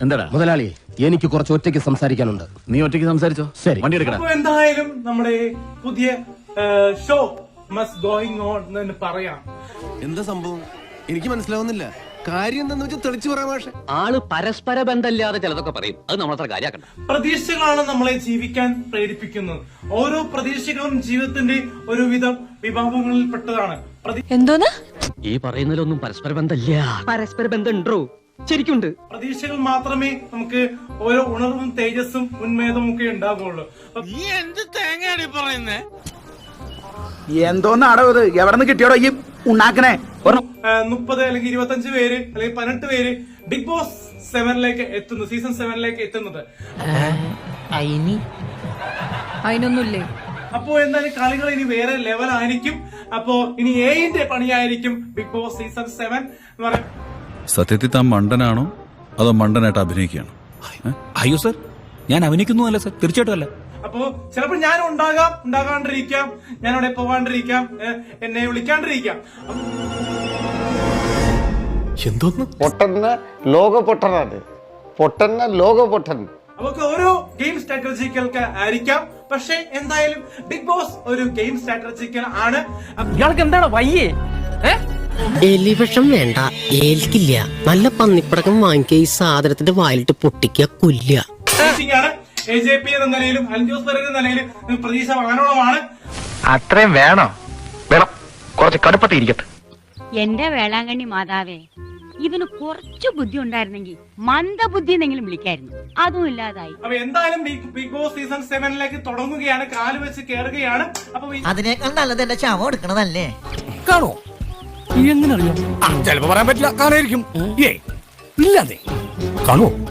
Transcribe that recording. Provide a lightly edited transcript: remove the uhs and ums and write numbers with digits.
എന്താടാ മുതലാളി, എനിക്ക് കുറച്ച് ഒറ്റയ്ക്ക് സംസാരിക്കാനുണ്ട്. നീ ഒറ്റയ്ക്ക് സംസാരിച്ചോ? ശരി. വണ്ടി എടുക്കടാ. അപ്പൊ എന്തായാലും നമ്മുടെ പുതിയ ഷോ മസ്റ്റ് ഗോയിങ് ഓൺ എന്ന് പറയാം. എന്താ സംഭവം എനിക്ക് മനസ്സിലാവുന്നില്ല. കാര്യം എന്താന്ന് വെച്ചാൽ തെളിച്ചു പറയാം. പക്ഷെ ആള് പരസ്പര ബന്ധമില്ലാതെ ചിലതൊക്കെ പറയും. അത് നമ്മളത്ര കാര്യമാക്കണ്ട. പ്രതീക്ഷകളാണ് നമ്മളെ ജീവിക്കാൻ പ്രേരിപ്പിക്കുന്നത്. ഓരോ പ്രതീക്ഷകളും ജീവിതത്തിന്റെ ഒരുവിധം വിഭാഗങ്ങളിൽപ്പെട്ടതാണ്. എന്തോന്ന് ഈ പറയുന്നതിലൊന്നും പരസ്പര ബന്ധമില്ല. പരസ്പര ബന്ധം ഉണ്ടോ? ശരിക്കുണ്ട്. പ്രതീക്ഷകൾ മാത്രമേ നമുക്ക് ഓരോ ഉണർവും തേജസ്സും ഉന്മേദവും ഒക്കെ ഉണ്ടാകുള്ളൂ. എന്തോന്നാടോ ഇത്? എവിടെ നിന്ന് കിട്ടിയോടോ ഈ ഉണ്ടാക്കണേ? 30 അല്ലെങ്കിൽ 25 പേര് അല്ലെങ്കിൽ 18 പേര് ബിഗ് ബോസ് 7ലേക്ക് എത്തുന്നു, സീസൺ 7ലേക്ക് എത്തുന്നത്. അതിനൊന്നുമില്ലേ? അപ്പോ എന്തായാലും കളികൾ ഇനി വേറെ ലെവലായിരിക്കും. അപ്പോ ഇനി എന്റെ പണിയായിരിക്കും ബിഗ് ബോസ് സീസൺ 7 എന്ന് പറയാം. സത്യത്തിൽ താൻ മണ്ടനാണോ അതോ മണ്ടനായിട്ട് അഭിനയിക്കുകയാണോ? അയ്യോ സർ, ഞാൻ അഭിനയിക്കുന്നു അല്ല സർ, തീർച്ചയായിട്ടും അല്ല. അപ്പോ ചിലപ്പോൾ ഞാൻ ഉണ്ടാകാണ്ടിരിക്കാം, ഞാൻ അവിടെ പോവാണ്ടിരിക്കാം, എന്നെ വിളിക്കാണ്ടിരിക്കാം. എന്തോന്ന് പൊട്ടന്ന ലോക പൊട്ടനാണ്, പൊട്ടന്ന ലോക പൊട്ടൻ. അവർക്ക് ഓരോ ഗെയിം സ്ട്രാറ്റജിക്കൽ ആയിരിക്കാം. പക്ഷെ എന്തായാലും ബിഗ് ബോസ് ഒരു ഗെയിം സ്ട്രാറ്റജിക്കൽ ആണ്. ഇയാൾക്ക് എന്താണ് വയ്യേ? എലിവിഷം വേണ്ട, ഏൽക്കില്ല. നല്ല പന്നിപ്പടക്കം വാങ്ങിക്കുക, ഈ സാധനത്തിന്റെ വായിലിട്ട് പൊട്ടിക്കുക, കൊല്ലുക. AJP എന്ന നിലയിലും അൽജോസ് പെരേര എന്ന നിലയിലും പ്രതീക്ഷ വാനോളമാണ്. അത്രയും വേണോ? വേണം, കുറച്ച് കടുപ്പത്തിരിക്കട്ടെ. എന്റെ വേളാങ്കണ്ണി മാതാവേ, ഇവന് കുറച്ചു ബുദ്ധി ഉണ്ടായിരുന്നെങ്കിൽ മന്ദബുദ്ധി എന്നെങ്കിലും വിളിക്കായിരുന്നു. അതും ഇല്ലാതായി. അപ്പൊ എന്തായാലും ബിഗ് ബോസ് സീസൺ 7ലേക്ക് തുടങ്ങുകയാണ്, കാല് വെച്ച് കയറുകയാണ്. അപ്പൊ അതിനേക്കാൾ നല്ലത് എന്റെ ശവം എടുക്കണതല്ലേ? കാണോ? എങ്ങനെ അറിയാം? ചിലപ്പോ പറയാൻ പറ്റില്ല. കാണായിരിക്കും. ഇല്ലാതെ കാണുമോ?